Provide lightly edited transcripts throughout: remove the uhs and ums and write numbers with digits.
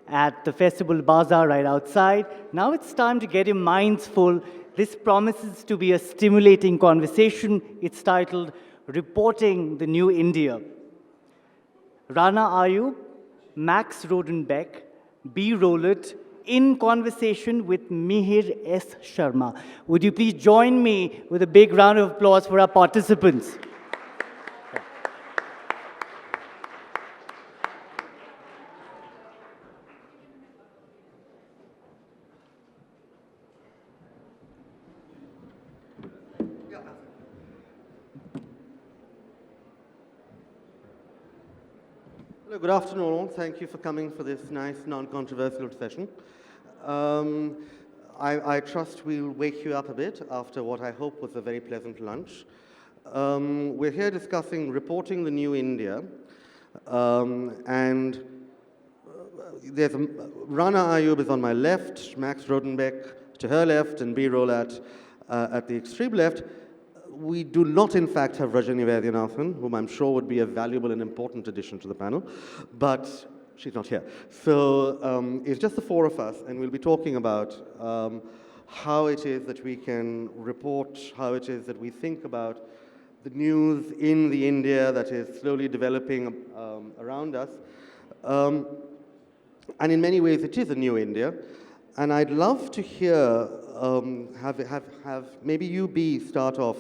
at the festival bazaar right outside. Now it's time to get your minds full. This promises to be a stimulating conversation. It's titled Reporting the New India. Rana Ayyub, Max Rodenbeck, B. Rowlatt, in conversation with Mihir S. Sharma. Would you please join me with a big round of applause for our participants? Hello, good afternoon all. Thank you for coming for this nice, non-controversial session. I trust we'll wake you up a bit after what I hope was a very pleasant lunch. We're here discussing reporting the new India, and there's Rana Ayyub is on my left, Max Rodenbeck to her left, and B. Rowlatt at the extreme left. We do not, in fact, have Jane Austen, whom I'm sure would be a valuable and important addition to the panel, but she's not here. So it's just the four of us, and we'll be talking about how it is that we can report, how it is that we think about the news in the India that is slowly developing around us. And in many ways, it is a new India. And I'd love to hear, have maybe you, B, start off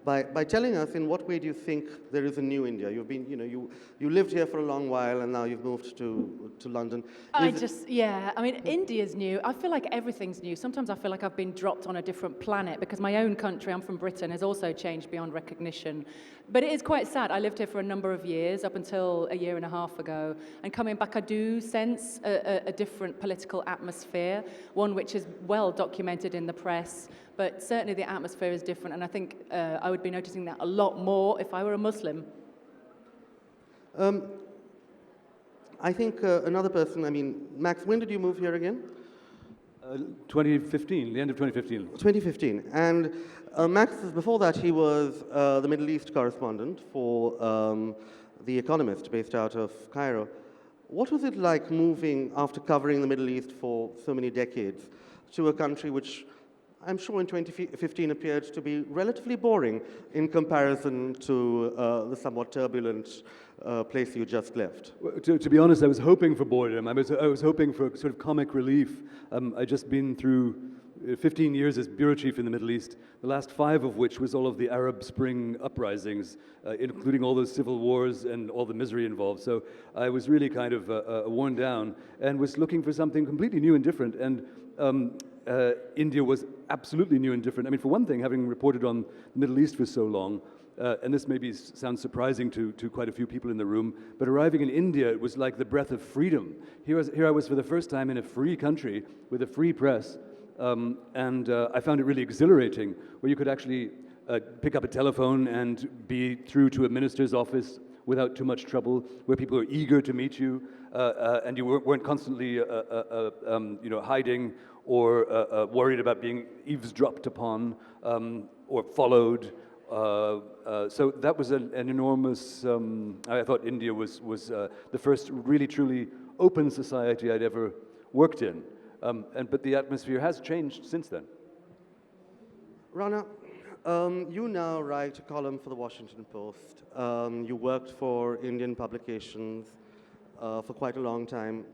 by telling us in what way do you think there is a new India? You've been, you lived here for a long while and now you've moved to London. India's new. I feel like everything's new. Sometimes I feel like I've been dropped on a different planet because my own country, I'm from Britain, has also changed beyond recognition. But it is quite sad. I lived here for a number of years, up until a year and a half ago. And coming back, I do sense a different political atmosphere, one which is well documented in the press. But certainly the atmosphere is different, and I think I would be noticing that a lot more if I were a Muslim. I think another person, Max, when did you move here again? 2015, the end of 2015. 2015. And Max, before that, he was the Middle East correspondent for The Economist, based out of Cairo. What was it like moving, after covering the Middle East for so many decades, to a country which I'm sure in 2015 appeared to be relatively boring in comparison to the somewhat turbulent place you just left? Well, to be honest, I was hoping for boredom. I was hoping for sort of comic relief. I'd just been through 15 years as bureau chief in the Middle East, the last 5 of which was all of the Arab Spring uprisings, including all those civil wars and all the misery involved. So I was really kind of worn down and was looking for something completely new and different. And India was absolutely new and different. I mean, for one thing, having reported on the Middle East for so long, and this maybe sounds surprising to quite a few people in the room, but arriving in India, it was like the breath of freedom. Here I was for the first time in a free country with a free press, and I found it really exhilarating, where you could actually pick up a telephone and be through to a minister's office without too much trouble, where people are eager to meet you, and you weren't constantly hiding or worried about being eavesdropped upon or followed. So that was an enormous, I thought India was the first really truly open society I'd ever worked in. But the atmosphere has changed since then. Rana, you now write a column for the Washington Post. You worked for Indian publications for quite a long time.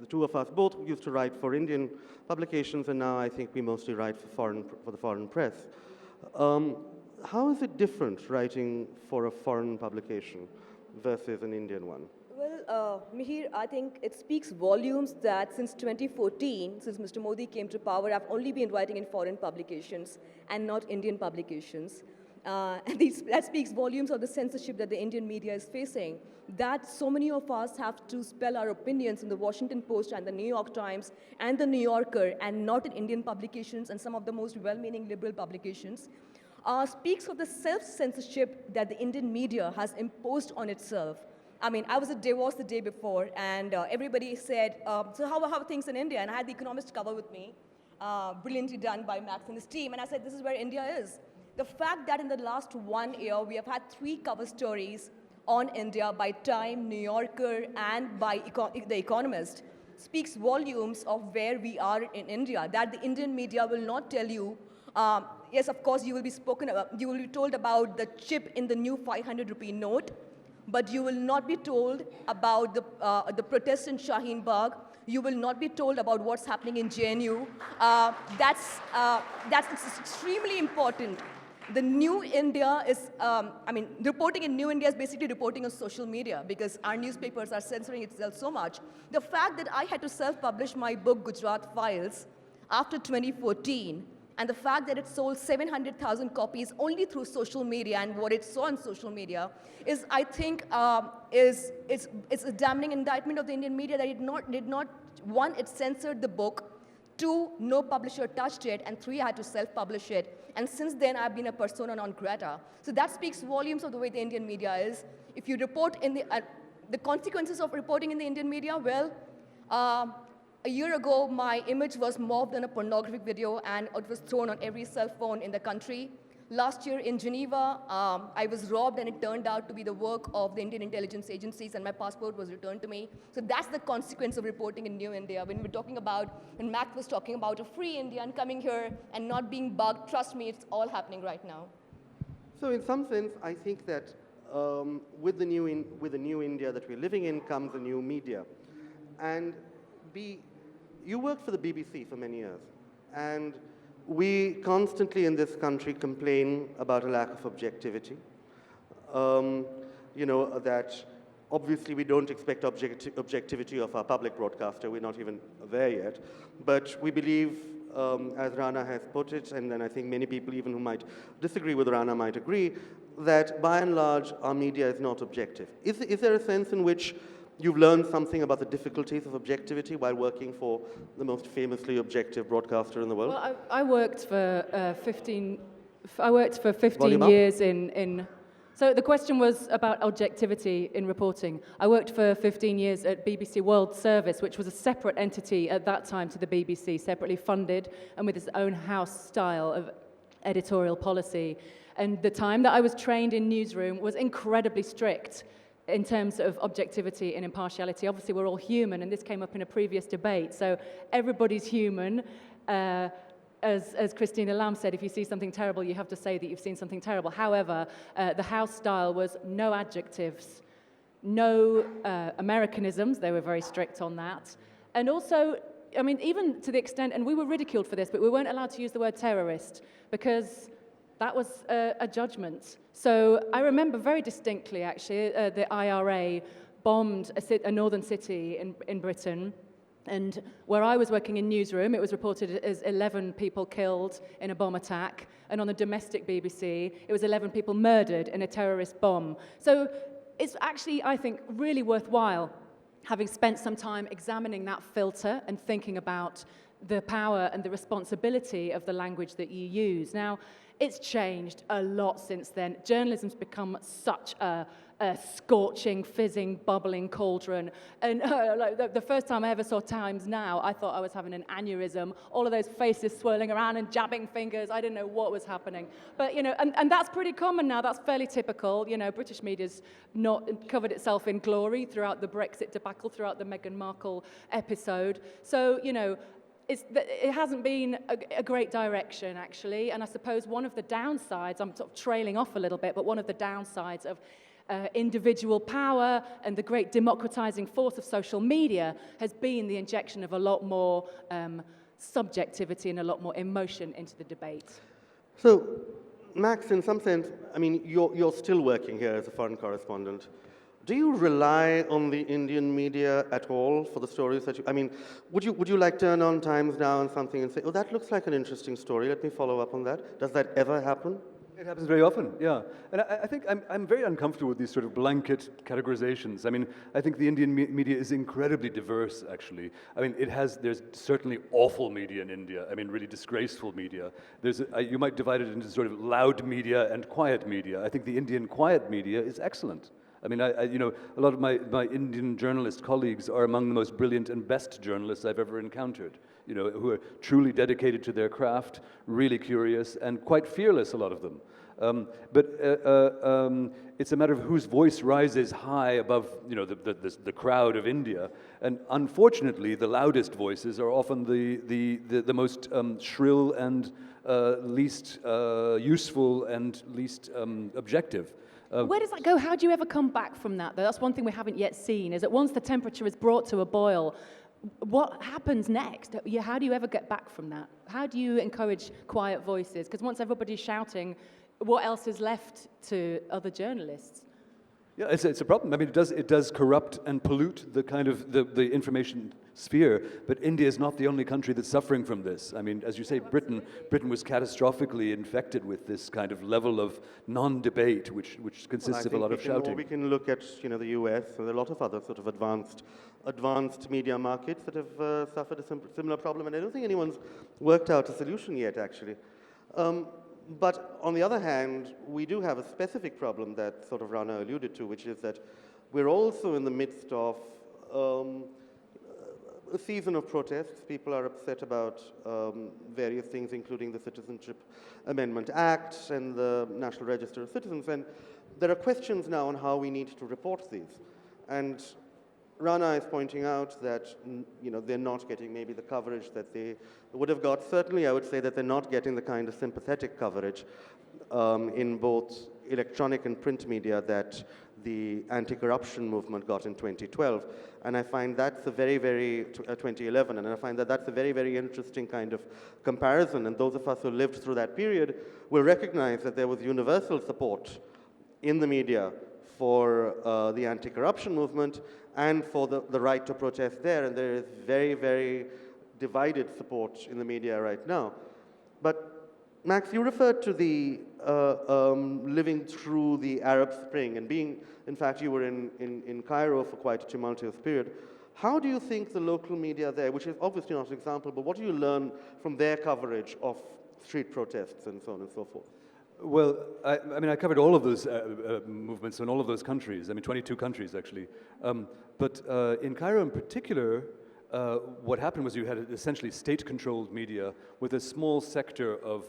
The two of us both used to write for Indian publications, and now I think we mostly write for the foreign press. How is it different writing for a foreign publication versus an Indian one? Well, Mihir, I think it speaks volumes that since 2014, since Mr. Modi came to power, I've only been writing in foreign publications and not Indian publications. And that speaks volumes of the censorship that the Indian media is facing, that so many of us have to spell our opinions in the Washington Post and the New York Times and the New Yorker, and not in Indian publications and some of the most well-meaning liberal publications, speaks of the self-censorship that the Indian media has imposed on itself. I mean, I was at Davos the day before, and everybody said, so how are things in India? And I had the Economist cover with me, brilliantly done by Max and his team, and I said, this is where India is. The fact that in the last 1 year, we have had 3 cover stories on India by Time, New Yorker, and by The Economist speaks volumes of where we are in India, that the Indian media will not tell you, yes, of course, you will be told about the chip in the new 500 rupee note, but you will not be told about the protests in Shaheen Bagh. You will not be told about what's happening in JNU. That's extremely important. The New India is, reporting in New India is basically reporting on social media because our newspapers are censoring itself so much. The fact that I had to self-publish my book, Gujarat Files, after 2014, and the fact that it sold 700,000 copies only through social media and what it saw on social media is, I think, it's a damning indictment of the Indian media that it did not, one, it censored the book, two, no publisher touched it, and three, I had to self-publish it. And since then, I've been a persona non grata. So that speaks volumes of the way the Indian media is. If you report in the consequences of reporting in the Indian media, well, a year ago, my image was mobbed in a pornographic video, and it was thrown on every cell phone in the country. Last year in Geneva, I was robbed, and it turned out to be the work of the Indian intelligence agencies, and my passport was returned to me. So that's the consequence of reporting in New India. When Mac was talking about a free India and coming here and not being bugged, trust me, it's all happening right now. So in some sense, I think that with the new India that we're living in comes a new media. And you worked for the BBC for many years, and we constantly in this country complain about a lack of objectivity. That obviously we don't expect objectivity of our public broadcaster, we're not even there yet, but we believe, as Rana has put it, and then I think many people even who might disagree with Rana might agree, that by and large our media is not objective. Is there a sense in which you've learned something about the difficulties of objectivity while working for the most famously objective broadcaster in the world? Well, I worked for 15 Volume up. years in. So the question was about objectivity in reporting. I worked for 15 years at BBC World Service, which was a separate entity at that time to the BBC, separately funded and with its own house style of editorial policy. And the time that I was trained in newsroom was incredibly strict in terms of objectivity and impartiality. Obviously, we're all human, and this came up in a previous debate. So everybody's human. As Christina Lamb said, if you see something terrible, you have to say that you've seen something terrible. However, the house style was no adjectives, no Americanisms. They were very strict on that. And also, even to the extent, and we were ridiculed for this, but we weren't allowed to use the word terrorist because that was a judgment. So I remember very distinctly, actually, the IRA bombed a northern city in Britain. And where I was working in newsroom, it was reported as 11 people killed in a bomb attack. And on the domestic BBC, it was 11 people murdered in a terrorist bomb. So it's actually, I think, really worthwhile having spent some time examining that filter and thinking about the power and the responsibility of the language that you use. Now, it's changed a lot since then. Journalism's become such a scorching, fizzing, bubbling cauldron. And the first time I ever saw Times Now, I thought I was having an aneurysm. All of those faces swirling around and jabbing fingers. I didn't know what was happening. But, and that's pretty common now. That's fairly typical. British media's not covered itself in glory throughout the Brexit debacle, throughout the Meghan Markle episode. So, it hasn't been a great direction, actually, and I suppose one of the downsides, I'm sort of trailing off a little bit, but one of the downsides of individual power and the great democratizing force of social media has been the injection of a lot more subjectivity and a lot more emotion into the debate. So, Max, in some sense, you're still working here as a foreign correspondent. Do you rely on the Indian media at all for the stories that would you like turn on Times Now and something and say, oh, that looks like an interesting story, let me follow up on that? Does that ever happen? It happens very often, yeah. And I think I'm very uncomfortable with these sort of blanket categorizations. I think the Indian media is incredibly diverse, actually. There's certainly awful media in India, really disgraceful media. You might divide it into sort of loud media and quiet media. I think the Indian quiet media is excellent. A lot of my Indian journalist colleagues are among the most brilliant and best journalists I've ever encountered, who are truly dedicated to their craft, really curious, and quite fearless, a lot of them. It's a matter of whose voice rises high above, the crowd of India. And unfortunately, the loudest voices are often the most shrill and least useful and least objective. Where does that go? How do you ever come back from that, though? That's one thing we haven't yet seen, is that once the temperature is brought to a boil, what happens next? How do you ever get back from that? How do you encourage quiet voices? Because once everybody's shouting, what else is left to other journalists? Yeah, it's a problem. I mean, it does corrupt and pollute the kind of the information sphere. But India is not the only country that's suffering from this. I mean, as you say, Britain was catastrophically infected with this kind of level of non-debate, which consists of a lot of shouting. Or we can look at the US and a lot of other sort of advanced media markets that have suffered a similar problem, and I don't think anyone's worked out a solution yet, actually. But on the other hand, we do have a specific problem that sort of Rana alluded to, which is that we're also in the midst of a season of protests. People are upset about various things, including the Citizenship Amendment Act and the National Register of Citizens. And there are questions now on how we need to report these. And Rana is pointing out that they're not getting maybe the coverage that they would have got. Certainly, I would say that they're not getting the kind of sympathetic coverage in both electronic and print media that the anti-corruption movement got in 2012. And I find that's a very, very, 2011, and I find that that's a very, very interesting kind of comparison. And those of us who lived through that period will recognize that there was universal support in the media for the anti-corruption movement and for the right to protest there. And there is very, very divided support in the media right now. But Max, you referred to the living through the Arab Spring and being, in fact, you were in Cairo for quite a tumultuous period. How do you think the local media there, which is obviously not an example, but what do you learn from their coverage of street protests and so on and so forth? Well, I mean, I covered all of those movements in all of those countries. I mean, 22 countries, actually. But in Cairo in particular, what happened was you had essentially state-controlled media with a small sector of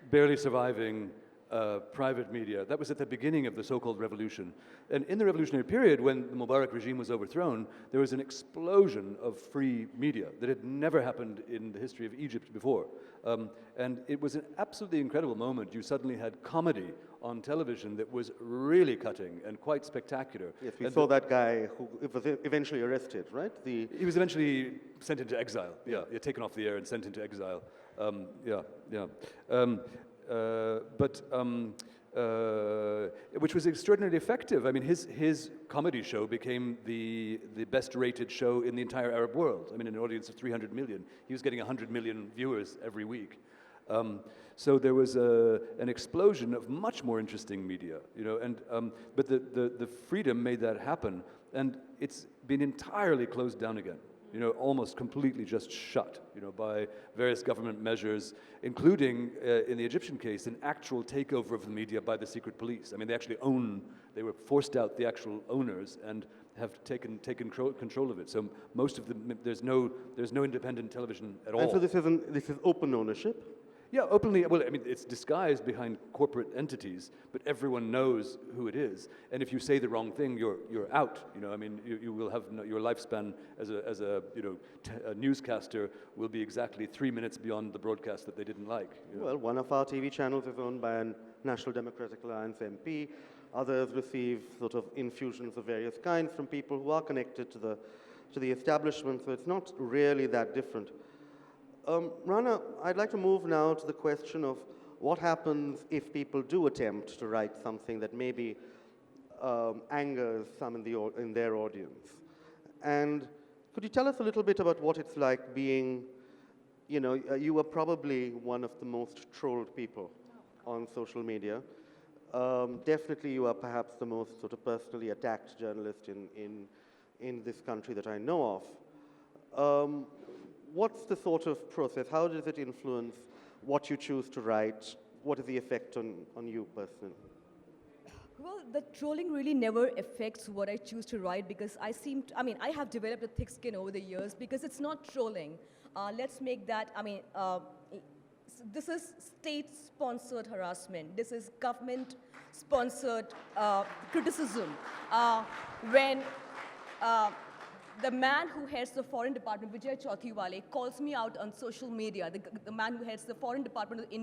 barely surviving private media. That was at the beginning of the so-called revolution. And in the revolutionary period, when the Mubarak regime was overthrown, there was an explosion of free media that had never happened in the history of Egypt before. And it was an absolutely incredible moment. You suddenly had comedy on television that was really cutting and quite spectacular. Yes, we saw that guy who was eventually arrested, right? He was eventually sent into exile. Yeah, taken off the air and sent into exile. Which was extraordinarily effective. I mean, his comedy show became the best-rated show in the entire Arab world. I mean, an audience of 300 million. He was getting 100 million viewers every week. So there was an explosion of much more interesting media, but the freedom made that happen, and it's been entirely closed down again. Almost completely just shut, by various government measures, including, in the Egyptian case, an actual takeover of the media by the secret police. I mean, they were forced out, the actual owners, and have taken control of it. So most of there's no independent television at all. And so this is open ownership? Yeah, openly. Well, I mean, it's disguised behind corporate entities, but everyone knows who it is. And if you say the wrong thing, you're out. I mean, you will have your lifespan as a newscaster will be exactly 3 minutes beyond the broadcast that they didn't like. Well, one of our TV channels is owned by a National Democratic Alliance MP. Others receive sort of infusions of various kinds from people who are connected to the establishment. So it's not really that different. Rana, I'd like to move now to the question of what happens if people do attempt to write something that maybe angers some in their audience. And could you tell us a little bit about what it's like being, you were probably one of the most trolled people on social media. Definitely you are perhaps the most sort of personally attacked journalist in this country that I know of. What's the sort of process? How does it influence what you choose to write? What is the effect on you personally? Well, the trolling really never affects what I choose to write because I have developed a thick skin over the years because it's not trolling. Let's make that, this is state-sponsored harassment. This is government-sponsored criticism. When the man who heads the foreign department, Vijay Chauthiwale, calls me out on social media. The man who heads the foreign department of the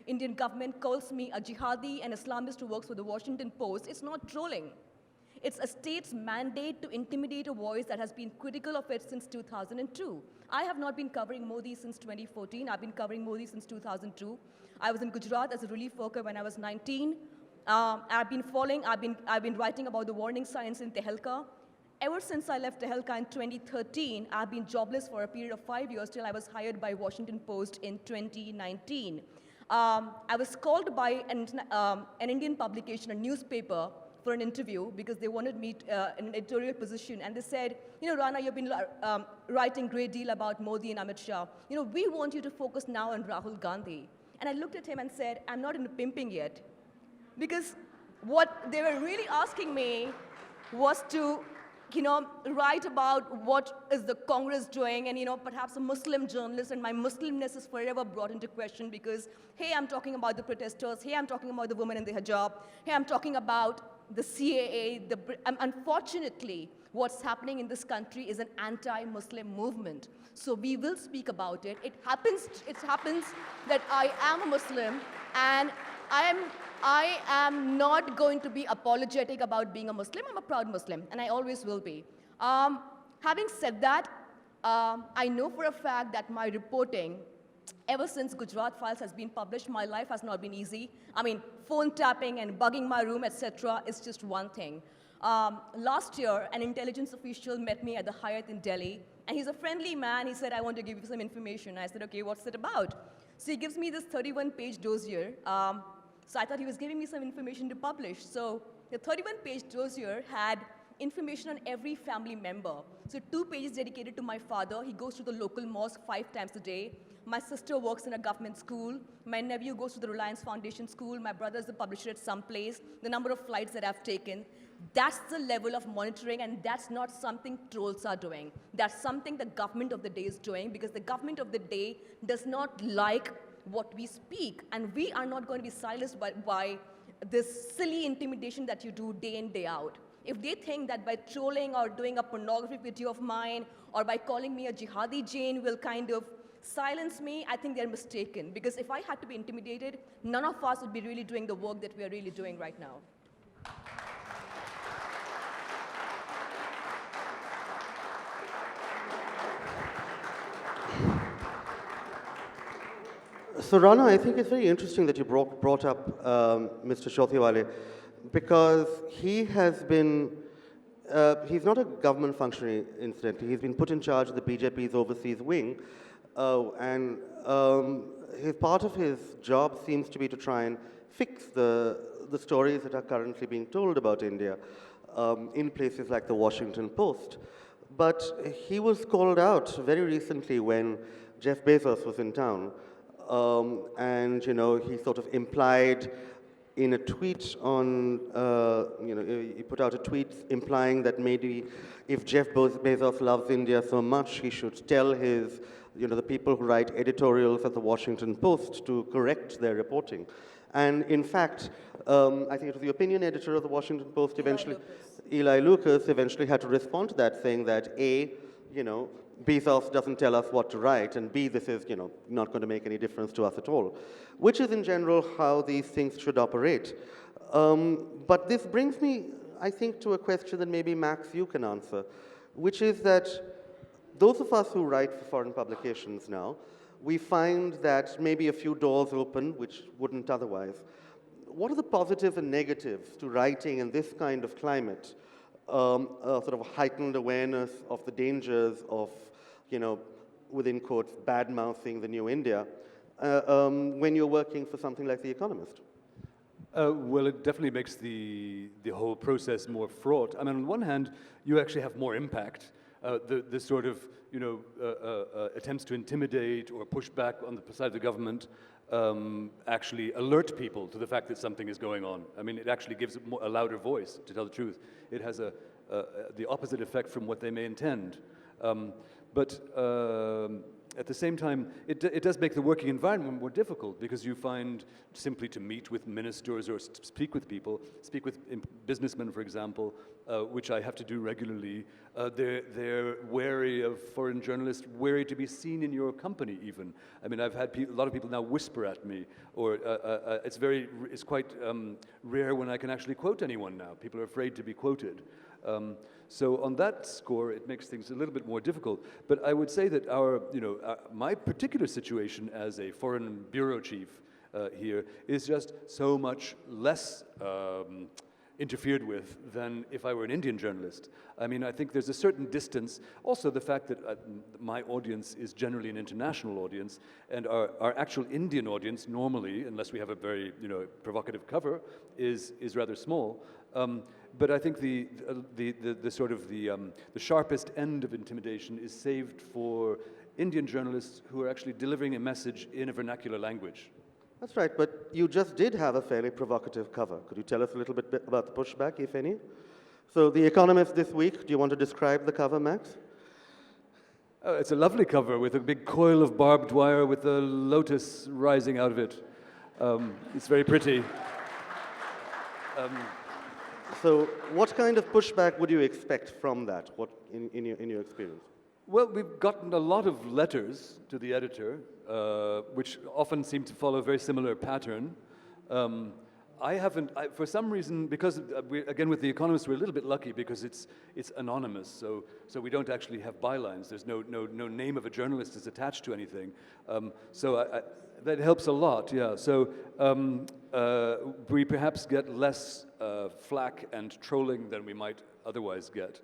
Indian government calls me a jihadi and Islamist who works for the Washington Post. It's not trolling. It's a state's mandate to intimidate a voice that has been critical of it since 2002. I have not been covering Modi since 2014. I've been covering Modi since 2002. I was in Gujarat as a relief worker when I was 19. I've been writing about the warning signs in Tehelka. Ever since I left Tehelka in 2013, I've been jobless for a period of 5 years till I was hired by Washington Post in 2019. I was called by an Indian publication, a newspaper, for an interview because they wanted me in an editorial position. And they said, Rana, you've been writing a great deal about Modi and Amit Shah. We want you to focus now on Rahul Gandhi. And I looked at him and said, I'm not into pimping yet. Because what they were really asking me was to write about what is the Congress doing, and perhaps a Muslim journalist, and my Muslimness is forever brought into question because, hey, I'm talking about the protesters, hey, I'm talking about the women in the hijab, hey, I'm talking about the CAA. Unfortunately, what's happening in this country is an anti-Muslim movement. So we will speak about it. It happens that I am a Muslim, and I am not going to be apologetic about being a Muslim. I'm a proud Muslim, and I always will be. Having said that, I know for a fact that my reporting, ever since Gujarat Files has been published, my life has not been easy. I mean, phone tapping and bugging my room, etc., is just one thing. Last year, an intelligence official met me at the Hyatt in Delhi, and he's a friendly man. He said, I want to give you some information. I said, okay, what's it about? So he gives me this 31-page dossier. So I thought he was giving me some information to publish. So the 31-page dossier had information on every family member. So 2 pages dedicated to my father. He goes to the local mosque 5 times a day. My sister works in a government school. My nephew goes to the Reliance Foundation school. My brother is the publisher at some place. The number of flights that I've taken. That's the level of monitoring, and that's not something trolls are doing. That's something the government of the day is doing, because the government of the day does not like what we speak, and we are not going to be silenced by this silly intimidation that you do day in, day out. If they think that by trolling or doing a pornography video of mine or by calling me a jihadi Jane will kind of silence me, I think they're mistaken. Because if I had to be intimidated, none of us would be really doing the work that we are really doing right now. So Rana, I think it's very interesting that you brought up Mr. Chauthiwale, because he has been, he's not a government functionary, incidentally. He's been put in charge of the BJP's overseas wing, and part of his job seems to be to try and fix the stories that are currently being told about India in places like the Washington Post. But he was called out very recently when Jeff Bezos was in town. And he sort of implied in a tweet on, he put out a tweet implying that maybe if Jeff Bezos loves India so much, he should tell his, the people who write editorials at the Washington Post to correct their reporting. And in fact, I think it was the opinion editor of the Washington Post Eli Lucas eventually had to respond to that, saying that A, Bezos doesn't tell us what to write, and B, this is, not going to make any difference to us at all, which is in general how these things should operate. But this brings me, I think, to a question that maybe, Max, you can answer, which is that those of us who write for foreign publications now, we find that maybe a few doors open, which wouldn't otherwise. What are the positives and negatives to writing in this kind of climate? A sort of heightened awareness of the dangers of, within quotes, bad-mouthing the new India when you're working for something like The Economist? Well, it definitely makes the whole process more fraught. I mean, on one hand, you actually have more impact. The sort of, attempts to intimidate or push back on the side of the government actually alert people to the fact that something is going on. I mean, it actually gives a louder voice, to tell the truth. It has the opposite effect from what they may intend. But at the same time, it does make the working environment more difficult because you find simply to meet with ministers or speak with people, speak with businessmen, for example, which I have to do regularly. They're wary of foreign journalists, wary to be seen in your company even. I mean, I've had a lot of people now whisper at me, or it's quite rare when I can actually quote anyone now. People are afraid to be quoted. So on that score, it makes things a little bit more difficult. But I would say that my particular situation as a foreign bureau chief here is just so much less interfered with than if I were an Indian journalist. I mean, I think there's a certain distance. Also, the fact that my audience is generally an international audience, and our actual Indian audience normally, unless we have a very provocative cover, is rather small. But I think the sharpest end of intimidation is saved for Indian journalists who are actually delivering a message in a vernacular language. That's right, but you just did have a fairly provocative cover. Could you tell us a little bit about the pushback, if any? So The Economist this week, do you want to describe the cover, Max? Oh, it's a lovely cover with a big coil of barbed wire with a lotus rising out of it. It's very pretty. So what kind of pushback would you expect from that, in your experience? Well, we've gotten a lot of letters to the editor, which often seem to follow a very similar pattern. For some reason, because again with The Economist, we're a little bit lucky because it's anonymous, so we don't actually have bylines. There's no name of a journalist is attached to anything. That helps a lot, yeah. So we perhaps get less flack and trolling than we might otherwise get.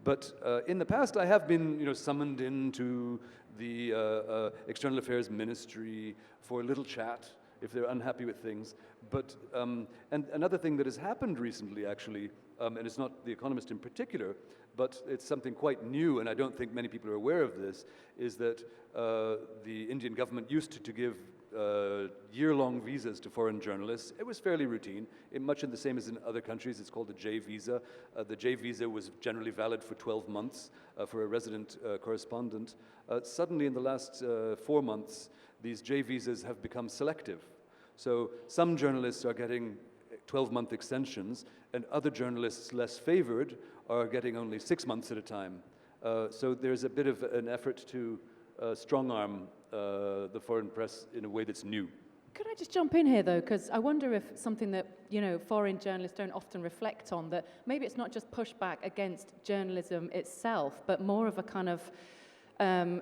But in the past, I have been, summoned into the External Affairs Ministry for a little chat if they're unhappy with things. But and another thing that has happened recently, actually, and it's not The Economist in particular, but it's something quite new, and I don't think many people are aware of this, is that the Indian government used to give year-long visas to foreign journalists. It was fairly routine, much in the same as in other countries. It's called the J visa. The J visa was generally valid for 12 months for a resident correspondent. Suddenly, in the last 4 months, these J visas have become selective. So some journalists are getting 12-month extensions, and other journalists, less favored, are getting only 6 months at a time. So there's a bit of an effort to strong-arm the foreign press in a way that's new. Could I just jump in here, though, because I wonder if something that, foreign journalists don't often reflect on, that maybe it's not just pushback against journalism itself, but more of a kind of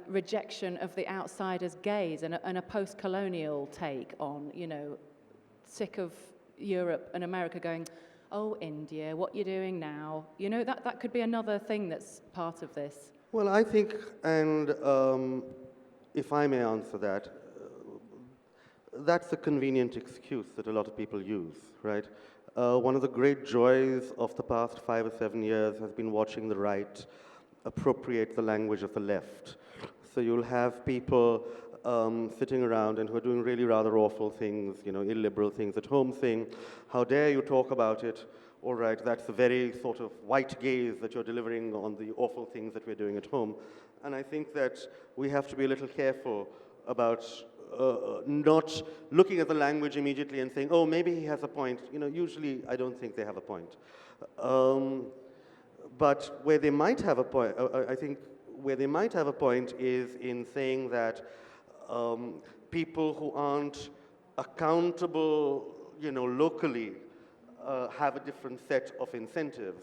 rejection of the outsider's gaze and a post-colonial take on, sick of Europe and America going, oh, India, what you doing now? That could be another thing that's part of this. Well, I think, and if I may answer that, that's a convenient excuse that a lot of people use, right? One of the great joys of the past 5 or 7 years has been watching the right appropriate the language of the left. So you'll have people sitting around and who are doing really rather awful things, illiberal things at home, saying, how dare you talk about it? All right, that's a very sort of white gaze that you're delivering on the awful things that we're doing at home. And I think that we have to be a little careful about not looking at the language immediately and saying, oh, maybe he has a point. Usually I don't think they have a point. But where they might have a point, I think where they might have a point is in saying that people who aren't accountable, locally, have a different set of incentives,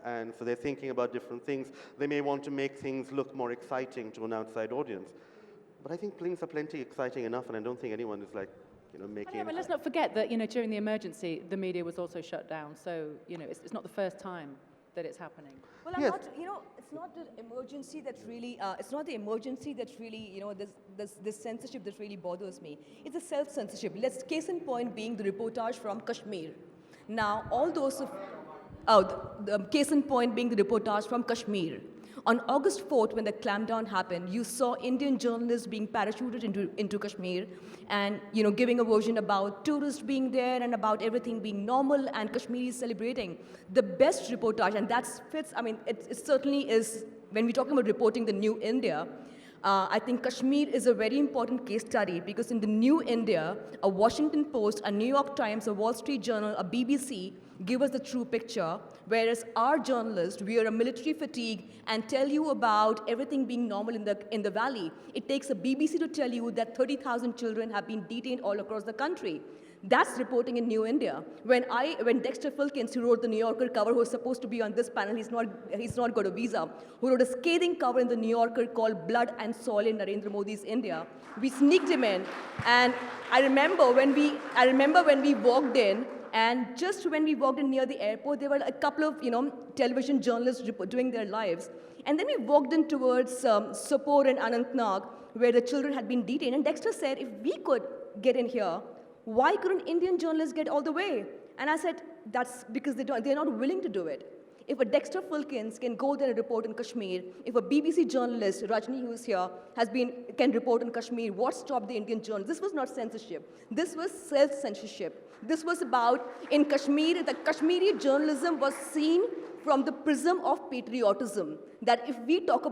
and so they're thinking about different things. They may want to make things look more exciting to an outside audience. But I think things are plenty exciting enough, and I don't think anyone is making. Yeah, but let's not forget that during the emergency, the media was also shut down. So it's not the first time that it's happening. Well, Yes. it's not the emergency that really, this censorship that really bothers me. It's a self-censorship. Case in point being the reportage from Kashmir. Now, all those the case in point being the reportage from Kashmir. On August 4th, when the clampdown happened, you saw Indian journalists being parachuted into Kashmir and, giving a version about tourists being there and about everything being normal and Kashmiris celebrating. The best reportage, and that fits, it certainly is, when we're talking about reporting the new India, I think Kashmir is a very important case study because in the new India, a Washington Post, a New York Times, a Wall Street Journal, a BBC give us the true picture, whereas our journalists wear a military fatigue and tell you about everything being normal in the valley. It takes a BBC to tell you that 30,000 children have been detained all across the country. That's reporting in New India. When Dexter Filkins, who wrote the New Yorker cover, who was supposed to be on this panel, he's not got a visa, who wrote a scathing cover in the New Yorker called Blood and Soil in Narendra Modi's India, we sneaked him in. And I remember when we walked in, and just when we walked in near the airport, there were a couple of television journalists doing their lives. And then we walked in towards Sopore and Anantnag, where the children had been detained. And Dexter said, if we could get in here, why couldn't Indian journalists get all the way? And I said, that's because they're not willing to do it. If a Dexter Filkins can go there and report in Kashmir, if a BBC journalist, Rajni, who is here, can report in Kashmir, what stopped the Indian journalists? This was not censorship. This was self-censorship. This was about, in Kashmir, the Kashmiri journalism was seen from the prism of patriotism. That if we talk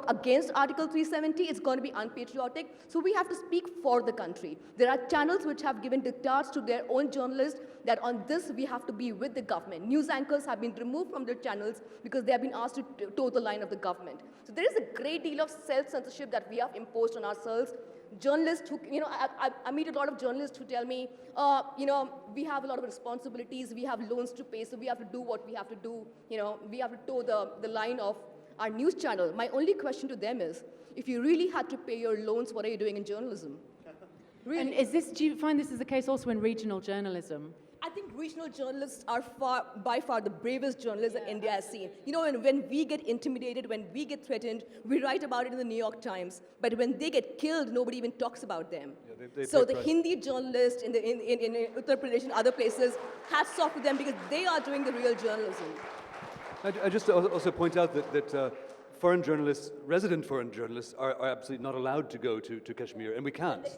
against Article 370, it's going to be unpatriotic. So we have to speak for the country. There are channels which have given diktats to their own journalists that on this we have to be with the government. News anchors have been removed from their channels because they have been asked to toe the line of the government. So there is a great deal of self-censorship that we have imposed on ourselves. Journalists who, I meet a lot of journalists who tell me, we have a lot of responsibilities, we have loans to pay, so we have to do what we have to do. We have to toe the line of our news channel. My only question to them is, if you really had to pay your loans, what are you doing in journalism? Really? And do you find this is the case also in regional journalism? I think regional journalists are by far the bravest journalists that India has seen. When we get intimidated, when we get threatened, we write about it in the New York Times. But when they get killed, nobody even talks about them. Yeah, so the Hindi journalists in Uttar Pradesh and other places, hats off to them because they are doing the real journalism. I just also point out that foreign journalists, resident foreign journalists, are absolutely not allowed to go to Kashmir, and we can't.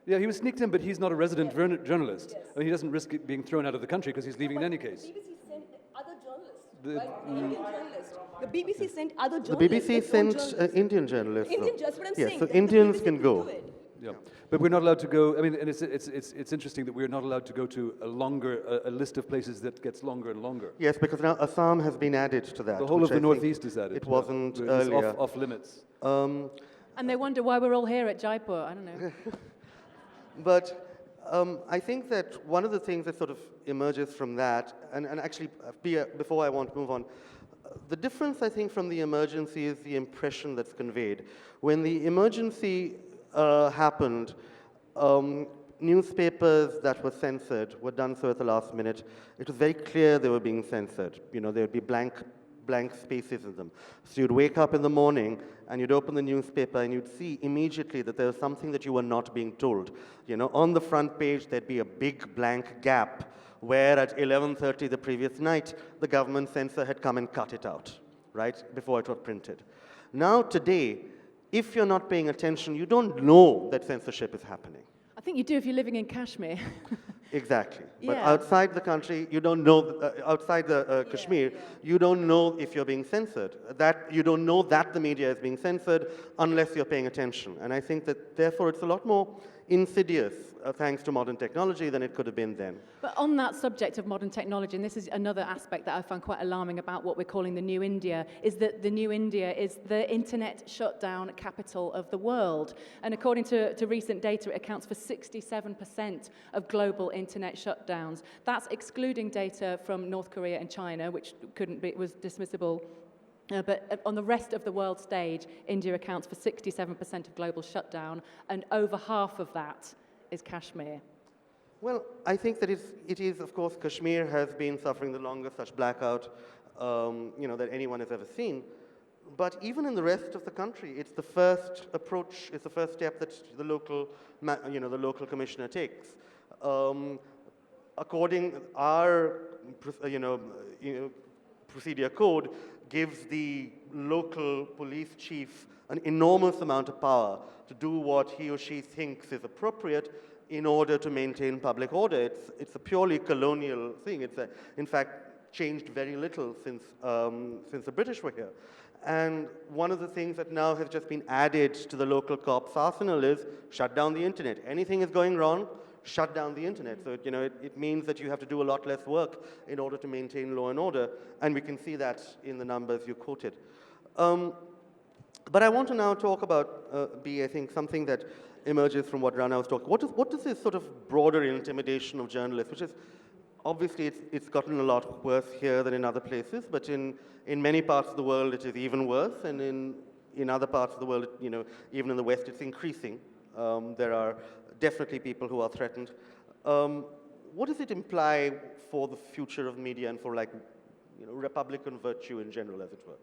Yeah, he was sneaked in, but he's not a resident journalist. Yes. I mean, he doesn't risk being thrown out of the country because he's leaving in any case. The BBC sent other journalists, Indian journalists. The BBC sent other The journalists. BBC sent Indian journalists. Indian though. journalists, what I'm Yes, saying. so the Indians BBC can go. do it. Yeah, but we're not allowed to go. I mean, and it's interesting that we're not allowed to go to a list of places that gets longer and longer. Yes, because now Assam has been added to that. The whole which of the I think Northeast is added. It wasn't It's earlier. off limits. And they wonder why we're all here at Jaipur. I don't know. But I think that one of the things that sort of emerges from that, and actually, before I want to move on, the difference, I think, from the emergency is the impression that's conveyed. When the emergency happened, newspapers that were censored were done so at the last minute. It was very clear they were being censored. There would be blank spaces in them. So you'd wake up in the morning and you'd open the newspaper and you'd see immediately that there was something that you were not being told. On the front page, there'd be a big blank gap where at 11:30 the previous night, the government censor had come and cut it out, right, before it was printed. Now today, if you're not paying attention, you don't know that censorship is happening. I think you do if you're living in Kashmir. Exactly. But Yeah. outside the country, you don't know, outside the Kashmir, you don't know if you're being censored. You don't know that the media is being censored unless you're paying attention. And I think that, therefore, it's a lot more insidious, thanks to modern technology, than it could have been then. But on that subject of modern technology, and this is another aspect that I find quite alarming about what we're calling the New India, is that the New India is the internet shutdown capital of the world. And according to recent data, it accounts for 67% of global internet shutdowns. That's excluding data from North Korea and China, which was dismissible. But on the rest of the world stage, India accounts for 67% of global shutdown, and over half of that is Kashmir. Well, I think that it is, of course, Kashmir has been suffering the longest such blackout, that anyone has ever seen. But even in the rest of the country, it's the first approach, it's the first step that the local commissioner takes. Our procedure code gives the local police chief an enormous amount of power to do what he or she thinks is appropriate in order to maintain public order. It's a purely colonial thing. In fact, changed very little since the British were here. And one of the things that now has just been added to the local cops' arsenal is shut down the internet. Anything is going wrong, shut down the internet. So it means that you have to do a lot less work in order to maintain law and order, and we can see that in the numbers you quoted. But I want to now talk about, I think, something that emerges from what Rana was talking. What does this sort of broader intimidation of journalists, which is obviously it's gotten a lot worse here than in other places, but in many parts of the world it is even worse, and in other parts of the world, even in the West, it's increasing. There are definitely people who are threatened. What does it imply for the future of media and for Republican virtue in general, as it were?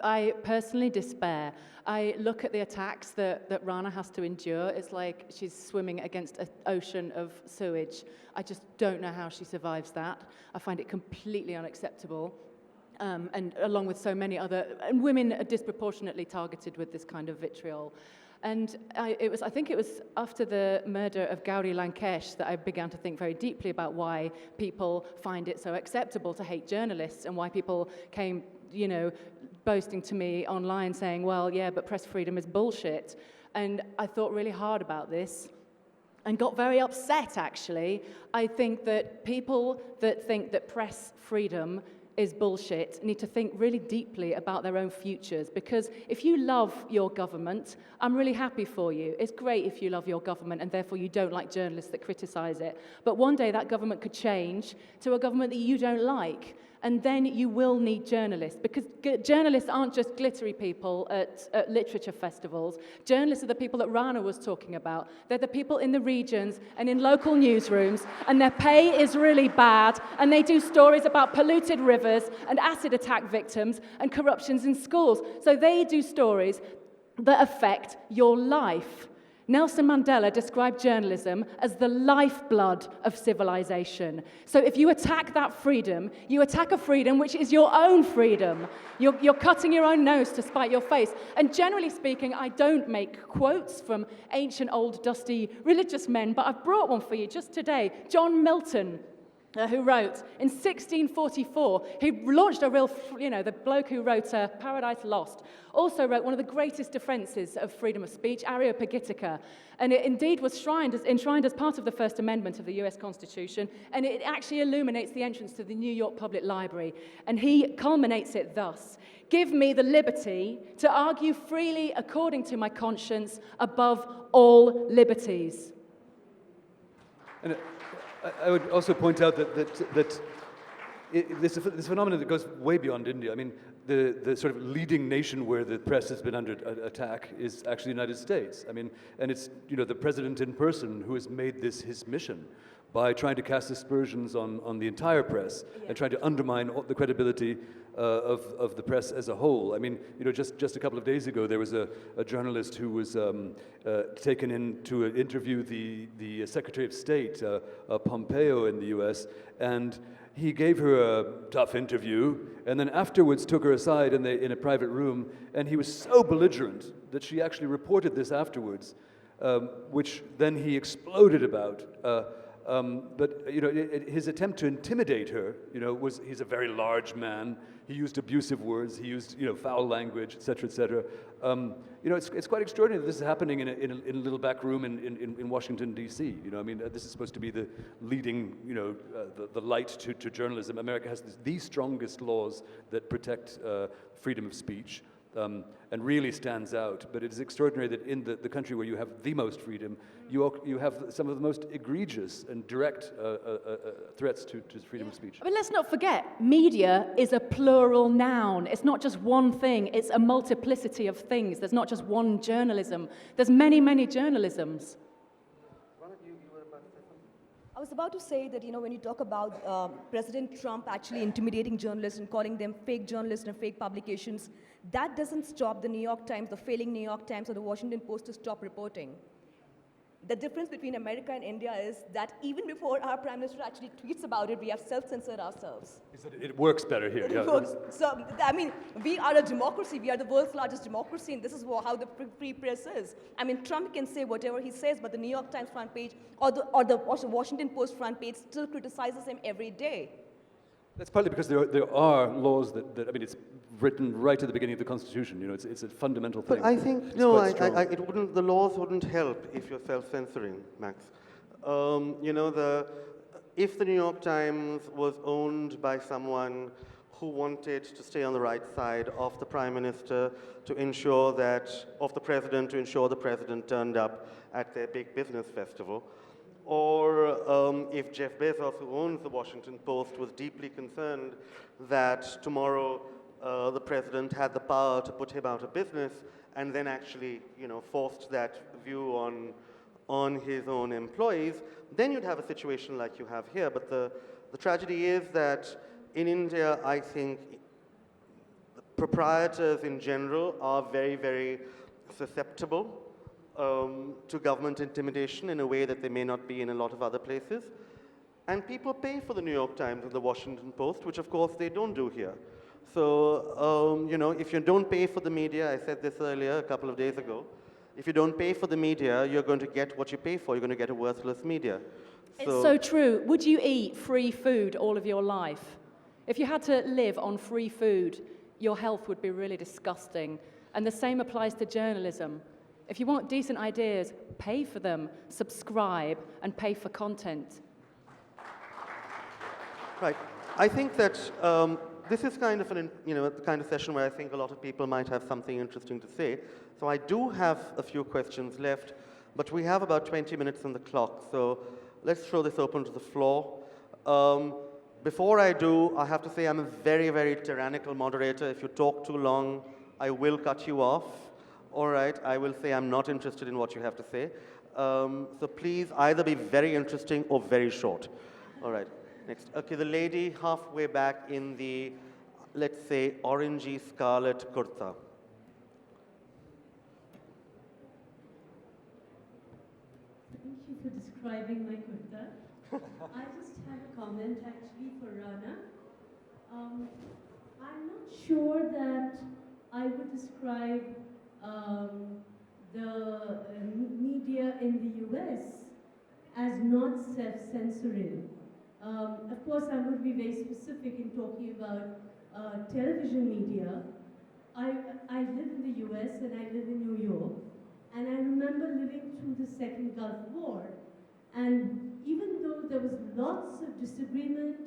I personally despair. I look at the attacks that Rana has to endure. It's like she's swimming against an ocean of sewage. I just don't know how she survives that. I find it completely unacceptable. And along with so many other, and women are disproportionately targeted with this kind of vitriol. And I think it was after the murder of Gauri Lankesh that I began to think very deeply about why people find it so acceptable to hate journalists, and why people came, boasting to me online saying, well, yeah, but press freedom is bullshit. And I thought really hard about this and got very upset, actually. I think that people that think that press freedom is bullshit need to think really deeply about their own futures, because if you love your government, I'm really happy for you. It's great if you love your government and therefore you don't like journalists that criticize it. But one day that government could change to a government that you don't like, and then you will need journalists, because journalists aren't just glittery people at literature festivals. Journalists are the people that Rana was talking about. They're the people in the regions and in local newsrooms, and their pay is really bad, and they do stories about polluted rivers and acid attack victims and corruptions in schools. So they do stories that affect your life. Nelson Mandela described journalism as the lifeblood of civilization. So if you attack that freedom, you attack a freedom which is your own freedom. You're cutting your own nose to spite your face. And generally speaking, I don't make quotes from ancient, old, dusty religious men, but I've brought one for you just today. John Milton, who wrote in 1644, he launched a real, the bloke who wrote Paradise Lost, also wrote one of the greatest defenses of freedom of speech, Areopagitica, and it indeed was enshrined as part of the First Amendment of the US Constitution, and it actually illuminates the entrance to the New York Public Library, and he culminates it thus: "Give me the liberty to argue freely according to my conscience above all liberties." And I would also point out that this phenomenon that goes way beyond India. I mean, the sort of leading nation where the press has been under attack is actually the United States. I mean, and it's the president in person who has made this his mission by trying to cast aspersions on the entire press and trying to undermine the credibility of the press as a whole. I mean, just a couple of days ago, there was a journalist who was taken in to interview the Secretary of State, Pompeo, in the U.S., and he gave her a tough interview, and then afterwards took her aside in a private room, and he was so belligerent that she actually reported this afterwards, which then he exploded about. But his attempt to intimidate her, he's a very large man. He used abusive words. He used foul language, et cetera, et cetera. It's quite extraordinary that this is happening in a little back room in Washington D.C. I mean, this is supposed to be the leading, the light to journalism. America has the strongest laws that protect freedom of speech. And really stands out. But it is extraordinary that in the country where you have the most freedom, you have some of the most egregious and direct threats to freedom of speech. But let's not forget, media is a plural noun. It's not just one thing, it's a multiplicity of things. There's not just one journalism. There's many, many journalisms. I was about to say that, when you talk about President Trump actually intimidating journalists and calling them fake journalists and fake publications, that doesn't stop the New York Times, the failing New York Times or the Washington Post to stop reporting. The difference between America and India is that even before our Prime Minister actually tweets about it, we have self-censored ourselves. Is that it works better here. Yeah. So, I mean, we are a democracy. We are the world's largest democracy, and this is how the free press is. I mean, Trump can say whatever he says, but the New York Times front page or the Washington Post front page still criticizes him every day. That's partly because there are laws that I mean, it's written right at the beginning of the Constitution. You know, it's a fundamental thing. But I think, It's no, quite strong. it wouldn't, the laws wouldn't help if you're self-censoring, Max. You know, if the New York Times was owned by someone who wanted to stay on the right side of the Prime Minister to ensure that, of the President, to ensure the President turned up at their big business festival, or if Jeff Bezos, who owns the Washington Post, was deeply concerned that tomorrow the President had the power to put him out of business and then actually, you know, forced that view on his own employees, then you'd have a situation like you have here. But the tragedy is that in India, I think proprietors in general are very, very susceptible to government intimidation in a way that they may not be in a lot of other places. And people pay for the New York Times and the Washington Post, which of course they don't do here. So, you know, if you don't pay for the media, I said this earlier a couple of days ago, if you don't pay for the media, you're going to get what you pay for. You're going to get a worthless media. It's so true. Would you eat free food all of your life? If you had to live on free food, your health would be really disgusting. And the same applies to journalism. If you want decent ideas, pay for them, subscribe, and pay for content. Right. I think that this is kind of the kind of session where I think a lot of people might have something interesting to say. So I do have a few questions left, but we have about 20 minutes on the clock. So let's throw this open to the floor. Before I do, I have to say I'm a very, very tyrannical moderator. If you talk too long, I will cut you off. All right, I will say I'm not interested in what you have to say. So please either be very interesting or very short. All right, next. Okay, the lady halfway back in the, let's say, orangey scarlet kurta. Thank you for describing my kurta. I just had a comment actually for Rana. I'm not sure that I would describe the media in the US as not self-censoring. Of course, I would be very specific in talking about television media. I live in the US and I live in New York, and I remember living through the Second Gulf War. And even though there was lots of disagreement,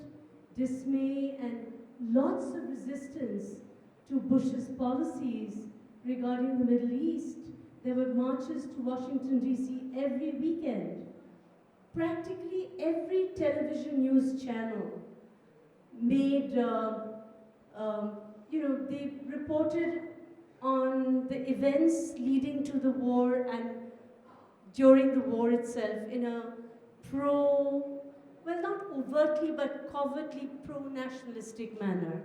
dismay, and lots of resistance to Bush's policies regarding the Middle East, there were marches to Washington, D.C. every weekend. Practically every television news channel made, they reported on the events leading to the war and during the war itself in a not overtly, but covertly pro-nationalistic manner.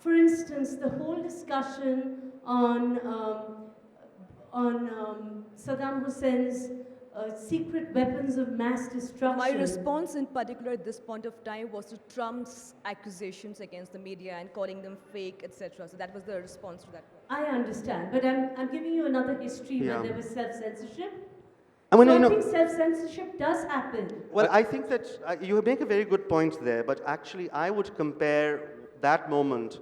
For instance, the whole discussion on Saddam Hussein's secret weapons of mass destruction. My response in particular at this point of time was to Trump's accusations against the media and calling them fake, etc. So that was the response to that. I understand, but I'm giving you another history when there was self-censorship. I mean, I think self-censorship does happen. Well, I think that you make a very good point there, but actually I would compare that moment,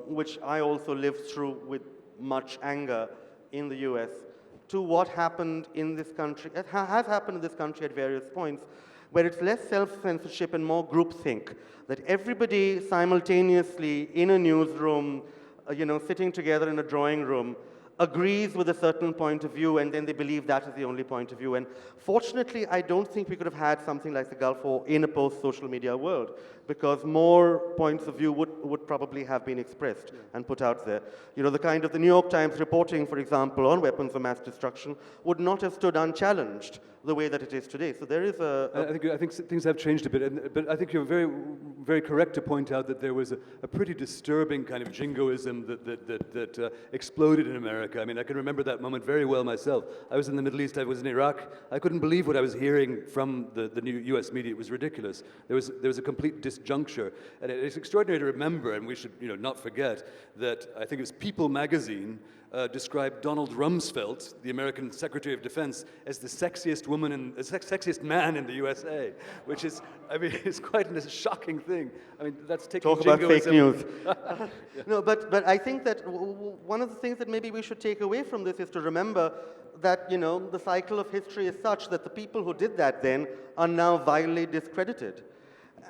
which I also lived through with much anger in the US, to what happened in this country, has happened in this country at various points, where it's less self-censorship and more groupthink, that everybody simultaneously in a newsroom, sitting together in a drawing room, agrees with a certain point of view, and then they believe that is the only point of view. And fortunately, I don't think we could have had something like the Gulf War in a post-social media world, because more points of view would probably have been expressed and put out there. The kind of the New York Times reporting, for example, on weapons of mass destruction would not have stood unchallenged the way that it is today. So there is I think things have changed a bit, but I think you're very, very correct to point out that there was a pretty disturbing kind of jingoism that exploded in America. I mean, I can remember that moment very well myself. I was in the Middle East, I was in Iraq. I couldn't believe what I was hearing from the new US media. It was ridiculous. There was a complete disjuncture. And it's extraordinary to remember, and we should not forget, that I think it was People magazine described Donald Rumsfeld, the American Secretary of Defense, as the sexiest sexiest man in the USA, which is, I mean, it's quite a shocking thing. I mean, that's taking Talk about fake jingoism. news. No, but I think that one of the things that maybe we should take away from this is to remember that, the cycle of history is such that the people who did that then are now vilely discredited.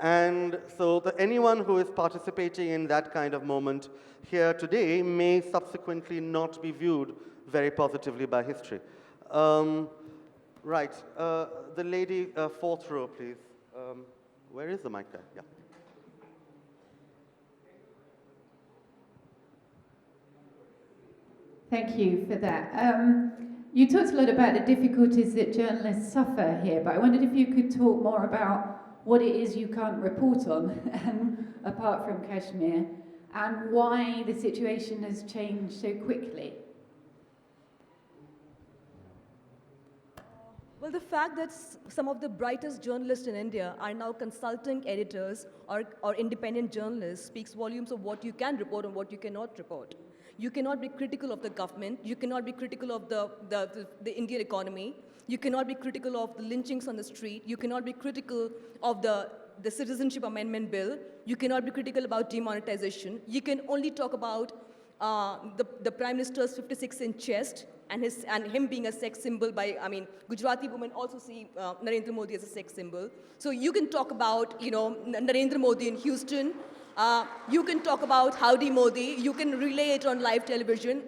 And so anyone who is participating in that kind of moment here today may subsequently not be viewed very positively by history. Right, the lady, fourth row, please. Where is the mic there? Yeah. Thank you for that. You talked a lot about the difficulties that journalists suffer here, but I wondered if you could talk more about what it is you can't report on, apart from Kashmir, and why the situation has changed so quickly. Well, the fact that some of the brightest journalists in India are now consulting editors or independent journalists speaks volumes of what you can report and what you cannot report. You cannot be critical of the government. You cannot be critical of the Indian economy. You cannot be critical of the lynchings on the street. You cannot be critical of the Citizenship Amendment Bill. You cannot be critical about demonetization. You can only talk about the Prime Minister's 56-inch chest and him being a sex symbol Gujarati women also see Narendra Modi as a sex symbol. So you can talk about, Narendra Modi in Houston. You can talk about Howdy Modi. You can relay it on live television.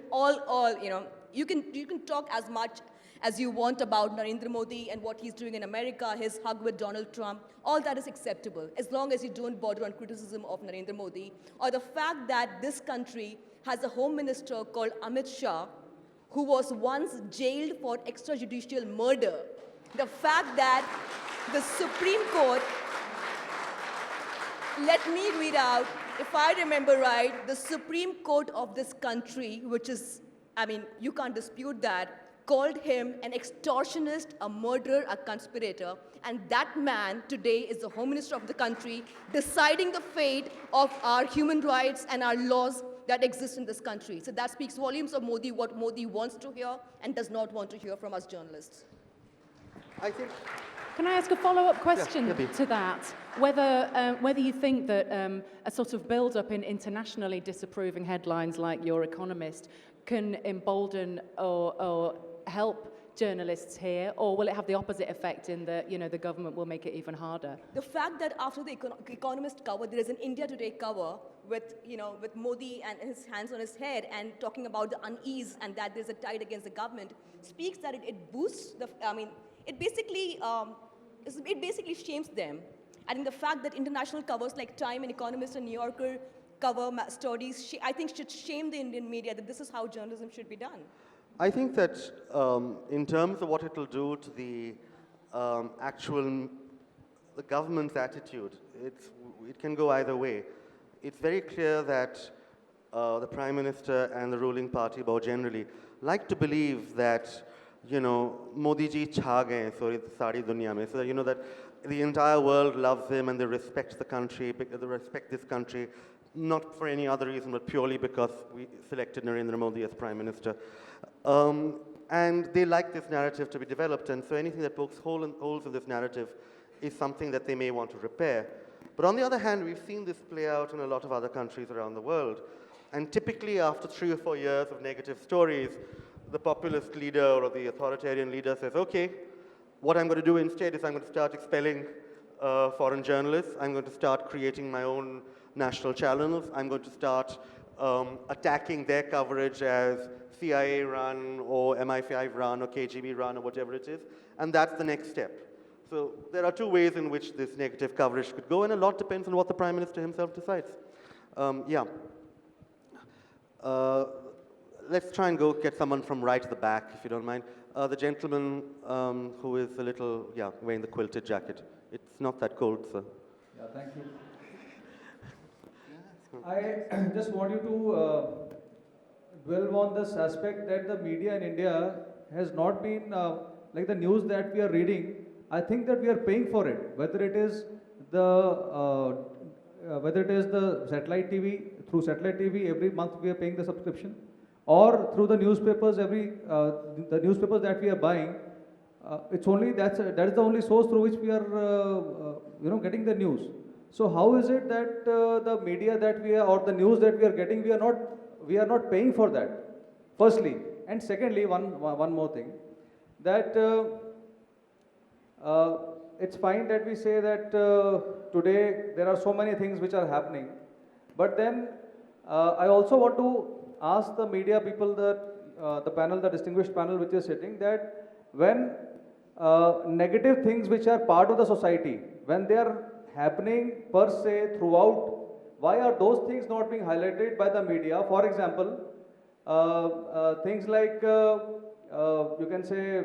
You can talk as much as you want about Narendra Modi and what he's doing in America, his hug with Donald Trump. All that is acceptable, as long as you don't border on criticism of Narendra Modi, or the fact that this country has a home minister called Amit Shah, who was once jailed for extrajudicial murder. The fact that the Supreme Court, let me read out, if I remember right, the Supreme Court of this country, which is, you can't dispute that, called him an extortionist, a murderer, a conspirator, and that man today is the Home Minister of the country, deciding the fate of our human rights and our laws that exist in this country. So that speaks volumes of Modi, what Modi wants to hear and does not want to hear from us journalists. I think. Can I ask a follow-up question Yeah, to that? Whether you think that a sort of build-up in internationally disapproving headlines like your Economist can embolden or help journalists here, or will it have the opposite effect in that the government will make it even harder? The fact that after the Economist cover, there is an India Today cover with Modi and his hands on his head and talking about the unease and that there's a tide against the government, speaks that it boosts it basically shames them. And in the fact that international covers like Time and Economist and New Yorker cover stories, I think should shame the Indian media that this is how journalism should be done. I think that in terms of what it will do to the government's attitude, it can go either way. It's very clear that the Prime Minister and the ruling party more generally like to believe that, Modi ji chha gaye, sari duniya mein, so that, that the entire world loves him and they respect the country, they respect this country, not for any other reason, but purely because we selected Narendra Modi as Prime Minister. And they like this narrative to be developed, and so anything that pokes holes in this narrative is something that they may want to repair. But on the other hand, we've seen this play out in a lot of other countries around the world. And typically after 3 or 4 years of negative stories, the populist leader or the authoritarian leader says, okay, what I'm going to do instead is I'm going to start expelling foreign journalists. I'm going to start creating my own national channels. I'm going to start attacking their coverage as CIA run or MI5 run or KGB run or whatever it is. And that's the next step. So there are 2 ways in which this negative coverage could go, and a lot depends on what the Prime Minister himself decides. Let's try and go get someone from right at the back, if you don't mind. The gentleman who is a little, wearing the quilted jacket. It's not that cold, sir. Yeah, thank you. I just want you to dwell on this aspect that the media in India has not been like the news that we are reading. I think that we are paying for it, whether it is the satellite TV. Through satellite TV, every month we are paying the subscription, or through the newspapers. The newspapers that we are buying. It's only that is the only source through which we are getting the news. So how is it that the media that we are, or the news that we are getting, we are not paying for that? Firstly, and secondly, one more thing, that it's fine that we say that today there are so many things which are happening, but then I also want to ask the media people, that the panel, the distinguished panel which is sitting, that when negative things which are part of the society, when they are happening per se throughout, why are those things not being highlighted by the media? For example, things like you can say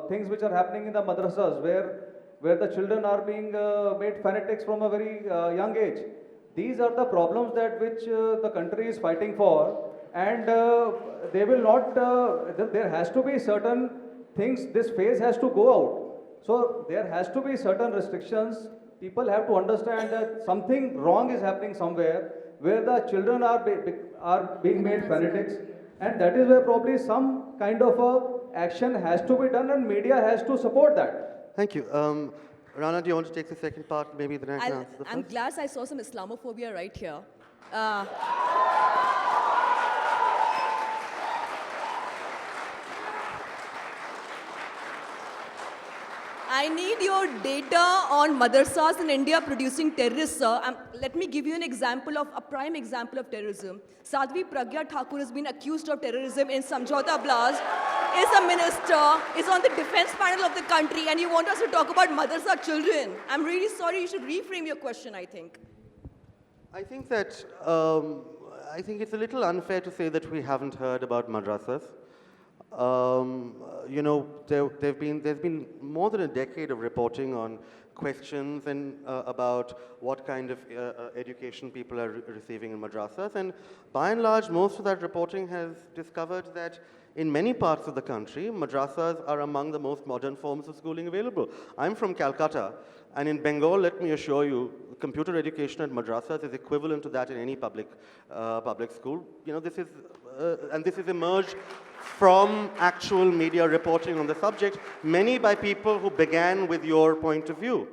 things which are happening in the madrasas, where the children are being made fanatics from a very young age. These are the problems that which the country is fighting for, and they will not. There has to be certain things. This phase has to go out. So there has to be certain restrictions. People have to understand that something wrong is happening somewhere, where the children are being made fanatics, and that is where probably some kind of a action has to be done, and media has to support that. Thank you. Rana, do you want to take the second part? Maybe then I can answer the first. I'm glad I saw some Islamophobia right here. I need your data on madrasas in India producing terrorists, sir. Let me give you a prime example of terrorism. Sadhvi Pragya Thakur has been accused of terrorism in Samjhauta Blast, is a minister, is on the defense panel of the country, and you want us to talk about madrasa children. I'm really sorry, you should reframe your question, I think. I think that, I think it's a little unfair to say that we haven't heard about madrasas. There's been more than a decade of reporting on questions and about what kind of education people are receiving in madrasas, and by and large, most of that reporting has discovered that in many parts of the country, madrasas are among the most modern forms of schooling available. I'm from Calcutta, and in Bengal, let me assure you, computer education at madrasas is equivalent to that in any public school. This has emerged from actual media reporting on the subject, many by people who began with your point of view.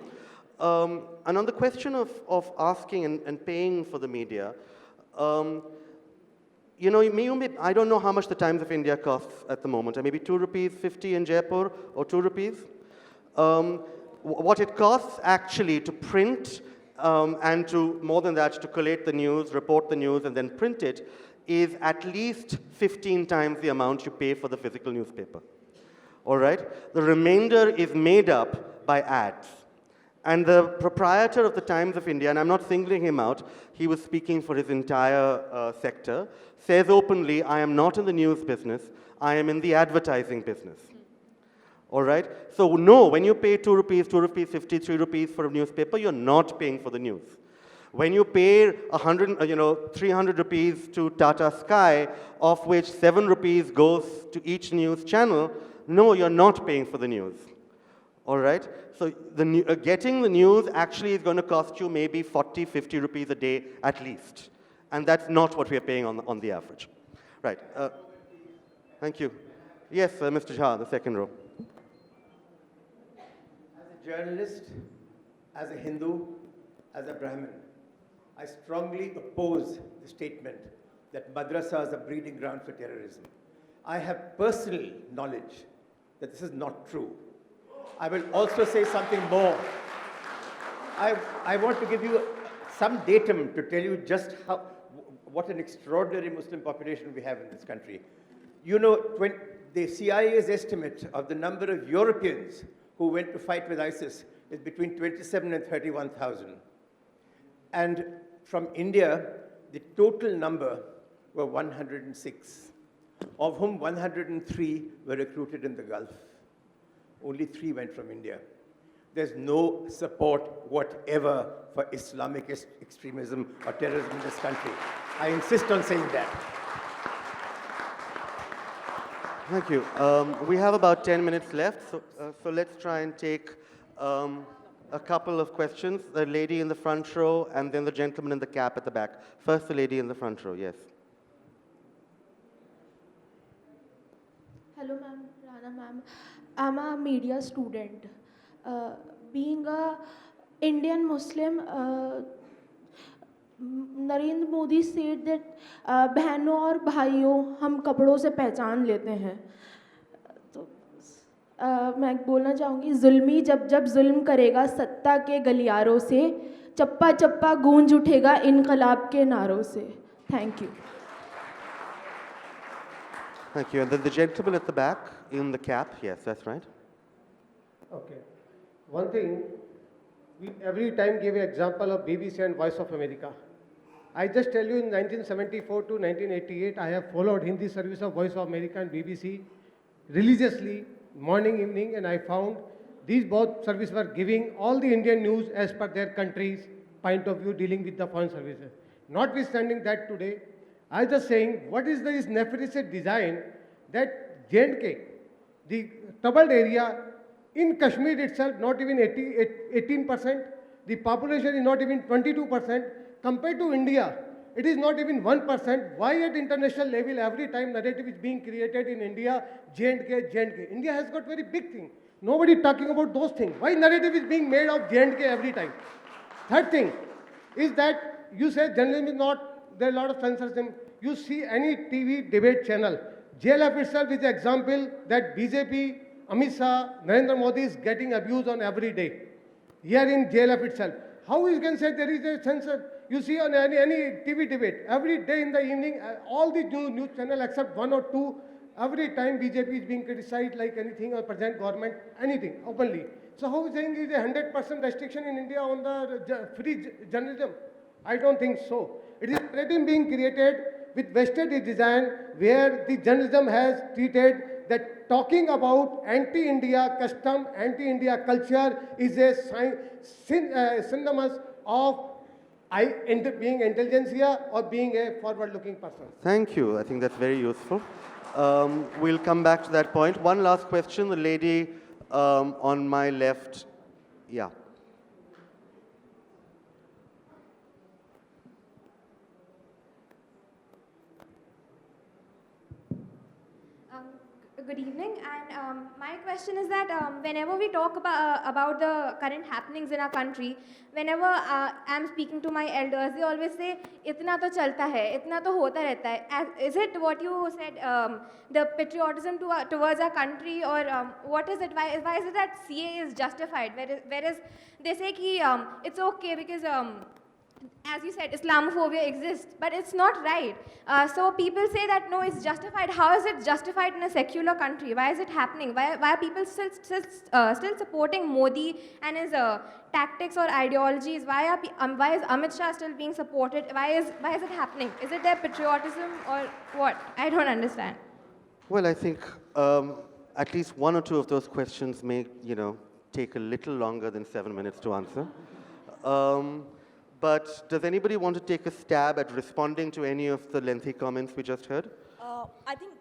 And on the question of asking and paying for the media, I don't know how much the Times of India costs at the moment. Maybe ₹2.50 in Jaipur, or ₹2. What it costs actually to print and to, more than that, to collate the news, report the news, and then print it, is at least 15 times the amount you pay for the physical newspaper. All right? The remainder is made up by ads. And the proprietor of the Times of India, and I'm not singling him out, he was speaking for his entire sector, says openly, I am not in the news business, I am in the advertising business. All right? So no, when you pay ₹2, ₹2.50, ₹3 for a newspaper, you're not paying for the news. When you pay 300 rupees to Tata Sky, of which 7 rupees goes to each news channel, no, you're not paying for the news. All right? So getting the news actually is going to cost you maybe 40, 50 rupees a day at least. And that's not what we're paying on the average. Right. Thank you. Yes, Mr. Jha, the second row. As a journalist, as a Hindu, as a Brahmin, I strongly oppose the statement that madrasa is a breeding ground for terrorism. I have personal knowledge that this is not true. I will also say something more. I want to give you some datum to tell you just what an extraordinary Muslim population we have in this country. When the CIA's estimate of the number of Europeans who went to fight with ISIS is between 27 and 31,000. And from India, the total number were 106, of whom 103 were recruited in the Gulf. Only 3 went from India. there's no support whatever for Islamic extremism or terrorism in this country. I insist on saying that. Thank you. We have about 10 minutes left, so let's try and take a couple of questions. The lady in the front row and then the gentleman in the cap at the back. First, the lady in the front row, yes. Hello, ma'am. Rana, ma'am. I'm a media student. Being a Indian Muslim, Narendra Modi said that बहनों और भाइयों हम कपड़ों से पहचान लेते हैं. तो मैं बोलना चाहूँगी जुल्मी जब जब जुल्म करेगा सत्ता के गलियारों से चप्पा चप्पा गूंज उठेगा इनकलाब के नारों से. Thank you. Thank you. And then the gentleman at the back in the cap, yes, that's right. Okay. One thing, we every time give an example of BBC and Voice of America. I just tell you in 1974 to 1988, I have followed Hindi service of Voice of America and BBC religiously, morning, evening, and I found these both services were giving all the Indian news as per their country's point of view dealing with the foreign services. Notwithstanding that today, I was just saying, what is this nefarious design that J&K, the troubled area, in Kashmir itself, not even 18%, the population is not even 22%, compared to India, it is not even 1%. Why at international level, every time narrative is being created in India, J&K, J&K. India has got very big thing. Nobody talking about those things. Why narrative is being made of J&K every time? Third thing is that you say journalism is not, there are a lot of censorship. You see any TV debate channel, JLF itself is an example that BJP, Amit Shah, Narendra Modi is getting abused on every day. Here in JLF itself. How you can say there is a censor? You see on any TV debate, every day in the evening, all the news channel except one or two, every time BJP is being criticized like anything or present government, anything, openly. So how is saying is a 100% restriction in India on the free journalism? I don't think so. It is already being created with vested design where the journalism has treated that talking about anti-India custom, anti-India culture is a synonymous of being intelligentsia or being a forward-looking person. Thank you. I think that's very useful. We'll come back to that point. One last question. The lady on my left. Yeah. Good evening, and my question is that whenever we talk about the current happenings in our country, whenever I'm speaking to my elders, they always say, "Itna to chalta hai, itna to hota rehta hai." Is it what you said, the patriotism towards our country, or what is it? Why is it that CA is justified, whereas they say ki, it's okay because as you said, Islamophobia exists, but it's not right. So people say that no, it's justified. How is it justified in a secular country? Why is it happening? Why are people still supporting Modi and his tactics or ideologies? Why is Amit Shah still being supported? Why is it happening? Is it their patriotism or what? I don't understand. Well, I think at least one or two of those questions may, take a little longer than 7 minutes to answer. But does anybody want to take a stab at responding to any of the lengthy comments we just heard? I think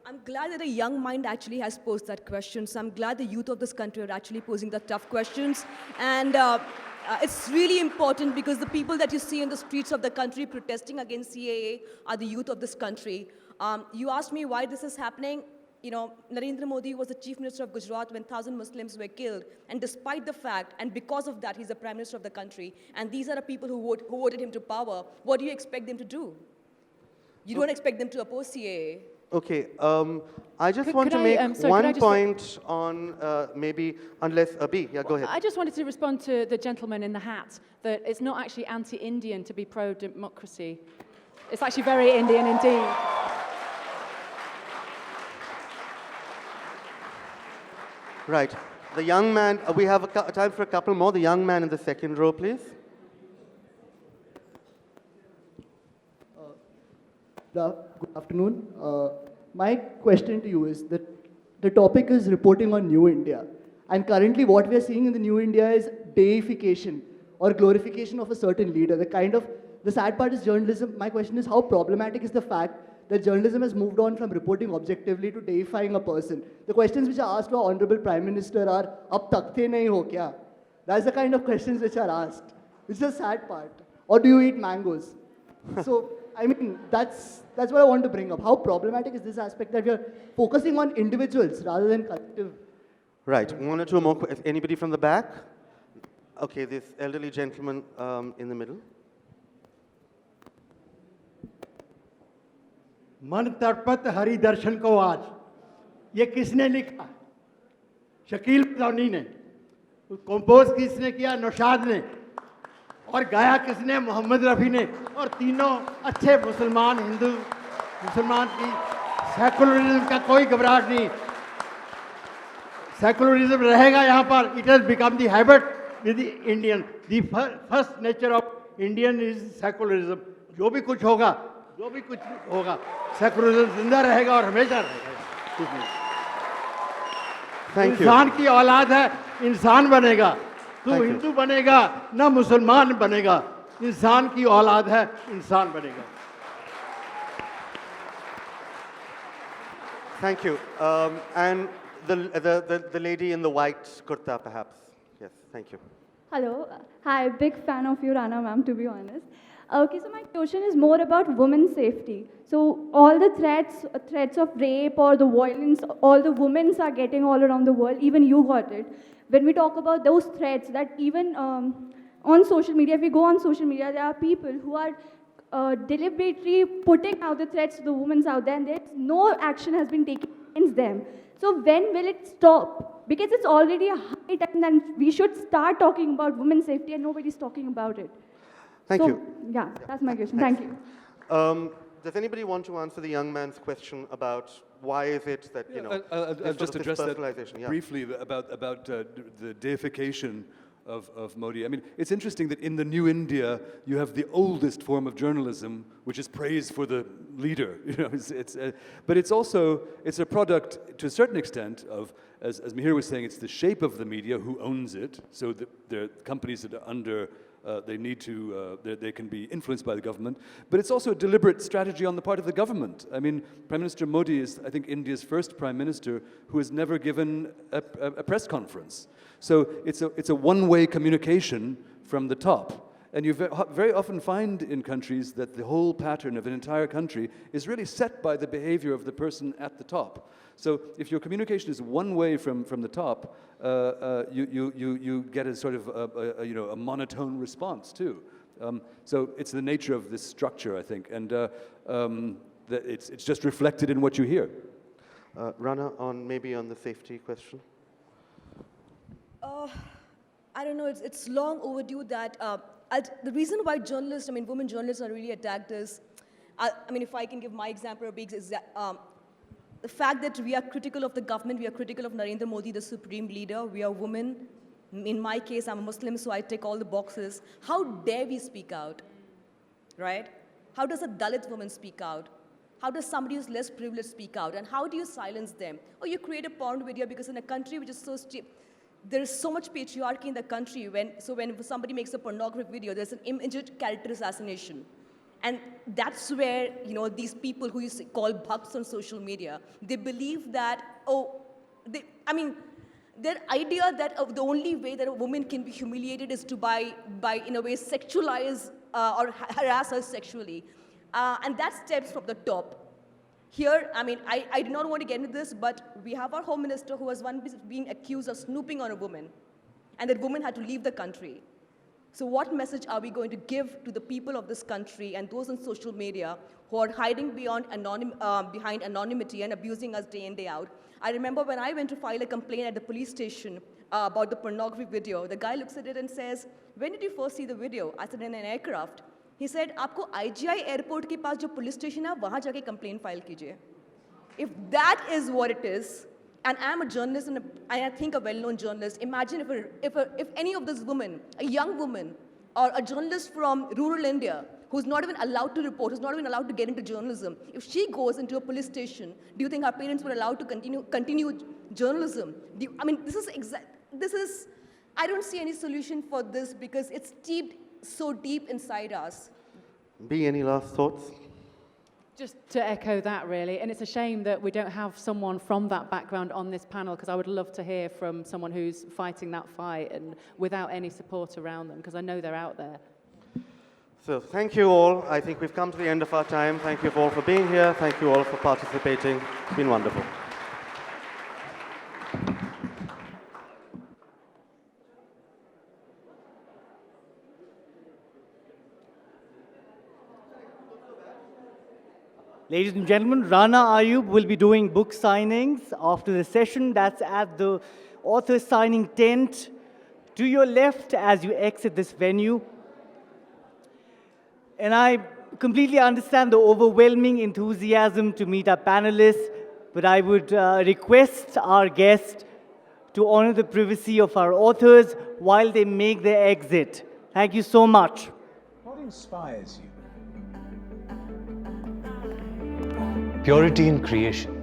I'm glad that a young mind actually has posed that question. So I'm glad the youth of this country are actually posing the tough questions. And it's really important because the people that you see in the streets of the country protesting against CAA are the youth of this country. You asked me why this is happening. Narendra Modi was the chief minister of Gujarat when 1,000 Muslims were killed. And despite the fact, and because of that, he's the prime minister of the country. And these are the people who voted him to power. What do you expect them to do? You don't expect them to oppose CAA. Okay, I just want to make one point on maybe, unless, Abhi, yeah, go ahead. I just wanted to respond to the gentleman in the hat, that it's not actually anti-Indian to be pro-democracy. It's actually very Indian indeed. Right. The young man, we have time for a couple more. The young man in the second row, please. Good afternoon. My question to you is that the topic is reporting on New India. And currently what we are seeing in the new India is deification or glorification of a certain leader. The sad part is journalism. My question is, how problematic is the fact that journalism has moved on from reporting objectively to deifying a person? The questions which are asked to our Honorable Prime Minister are, ab takte nahi ho kya? That's the kind of questions which are asked. It's the sad part. Or do you eat mangoes? So, I mean, that's what I want to bring up. How problematic is this aspect that we are focusing on individuals rather than collective? Right, one or two more. Anybody from the back? Okay, this elderly gentleman in the middle. मन तड़पत हरि दर्शन को आज, ये किसने लिखा? शकील बदौनी ने। Compose किसने किया? नौशाद ने। और गाया किसने? मोहम्मद रफ़ी ने। और तीनों अच्छे मुसलमान, हिंदू मुसलमान की सेकुलरिज्म का कोई घबराहट नहीं। सेकुलरिज्म रहेगा यहाँ पर. It has become the habit with the Indian. The first nature of Indian is secularism. जो भी कुछ होगा, सेकुलरिज्म जिंदा रहेगा और हमेशा रहेगा. इंसान की औलाद है, इंसान बनेगा. तू हिंदू बनेगा ना मुसलमान बनेगा. इंसान की औलाद है, इंसान बनेगा. Thank you. And the lady in the white kurta, perhaps. Yes, thank you. Hello. Hi, big fan of you, Rana ma'am, to be honest. Okay, so my question is more about women's safety. So all the threats of rape or the violence, all the women are getting all around the world, even you got it. When we talk about those threats, that even on social media, if we go on social media, there are people who are deliberately putting out the threats to the women out there, and there's no action has been taken against them. So when will it stop? Because it's already a high time, and we should start talking about women's safety, and nobody's talking about it. Thank you. Yeah, that's my question. Thank you. Does anybody want to answer the young man's question about why is it that, you know, I'll just address that yeah. briefly about the deification of Modi. I mean, it's interesting that in the new India, you have the oldest form of journalism, which is praise for the leader. You know, but it's also, it's a product, to a certain extent, of, as Mihir was saying, it's the shape of the media who owns it. So there are companies that are under, they can be influenced by the government. But it's also a deliberate strategy on the part of the government. I mean, Prime Minister Modi is, I think, India's first Prime Minister who has never given a press conference. So it's a one-way communication from the top. And you very often find in countries that the whole pattern of an entire country is really set by the behavior of the person at the top. So if your communication is one way from the top, you get a sort of a monotone response too. So it's the nature of this structure, I think, and it's just reflected in what you hear. Rana, maybe on the safety question. I don't know. It's long overdue that the reason why journalists, women journalists are really attacked is, if I can give my example, is that the fact that we are critical of the government, we are critical of Narendra Modi, the supreme leader, we are women. In my case, I'm a Muslim, so I tick all the boxes. How dare we speak out, right? How does a Dalit woman speak out? How does somebody who's less privileged speak out? And how do you silence them? Or you create a porn video, because in a country which is so there is so much patriarchy in the country, when somebody makes a pornographic video, there's an immediate character assassination. And that's where, these people who you call bhakts on social media, they believe that, their idea that the only way that a woman can be humiliated is to by in a way, sexualize or harass her sexually. And that stems from the top. Here, I do not want to get into this, but we have our Home Minister who was being accused of snooping on a woman, and that woman had to leave the country. So what message are we going to give to the people of this country and those on social media who are hiding behind anonymity and abusing us day in, day out? I remember when I went to file a complaint at the police station about the pornographic video, the guy looks at it and says, "When did you first see the video?" I said, "In an aircraft." He said, "Aapko IGI airport ke paas jo police station hai, wahan jaake complaint file kijiye." If that is what it is, and I'm a journalist and I think a well-known journalist, imagine if any of this women, a young woman or a journalist from rural India who's not even allowed to report, who's not even allowed to get into journalism, if she goes into a police station, do you think her parents were allowed to continue journalism? This is exact. this is, I don't see any solution for this because it's steeped so deep inside us. B, any last thoughts? Just to echo that, really, and it's a shame that we don't have someone from that background on this panel, because I would love to hear from someone who's fighting that fight and without any support around them, because I know they're out there. So thank you all. I think we've come to the end of our time. Thank you all for being here. Thank you all for participating. It's been wonderful. Ladies and gentlemen, Rana Ayyub will be doing book signings after the session. That's at the author signing tent to your left as you exit this venue. And I completely understand the overwhelming enthusiasm to meet our panelists, but I would request our guests to honor the privacy of our authors while they make their exit. Thank you so much. What inspires you? Purity in creation,